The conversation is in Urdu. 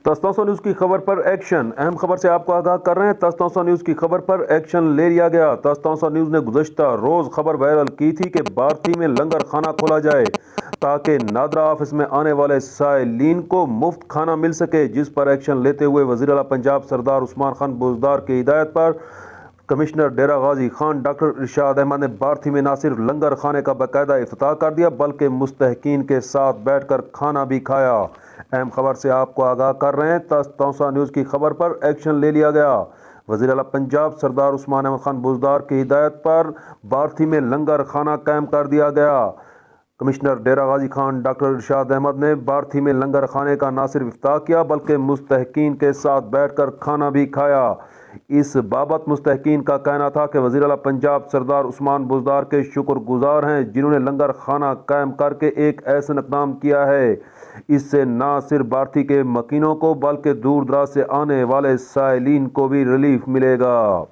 تستوسا نیوز کی خبر پر ایکشن، اہم خبر سے آپ کو آگاہ کر رہے ہیں۔ تستوسا نیوز کی خبر پر ایکشن لے لیا گیا۔ تستوسا نیوز نے گزشتہ روز خبر وائرل کی تھی کہ بھارتی میں لنگر خانہ کھولا جائے تاکہ نادرا آفس میں آنے والے سائلین کو مفت کھانا مل سکے، جس پر ایکشن لیتے ہوئے وزیر اعلیٰ پنجاب سردار عثمان خان بزدار کی ہدایت پر کمشنر ڈیرہ غازی خان ڈاکٹر ارشاد احمد نے بھارتی میں نہ صرف لنگر خانے کا باقاعدہ افتتاح کر دیا بلکہ مستحقین کے ساتھ بیٹھ کر کھانا بھی کھایا۔ اہم خبر سے آپ کو آگاہ کر رہے ہیں۔ تستوسا نیوز کی خبر پر ایکشن لے لیا گیا۔ وزیر اعلیٰ پنجاب سردار عثمان احمد خان بزدار کی ہدایت پر بھارتی میں لنگر خانہ قائم کر دیا گیا۔ کمشنر ڈیرہ غازی خان ڈاکٹر ارشاد احمد نے بھارتی میں لنگر خانے کا نہ صرف افتتاح کیا بلکہ مستحقین کے ساتھ بیٹھ کر کھانا بھی کھایا۔ اس بابت مستحقین کا کہنا تھا کہ وزیر اعلیٰ پنجاب سردار عثمان بزدار کے شکر گزار ہیں، جنہوں نے لنگر خانہ قائم کر کے ایک ایسا اقدام کیا ہے۔ اس سے نہ صرف بھارتی کے مکینوں کو بلکہ دور دراز سے آنے والے سائلین کو بھی ریلیف ملے گا۔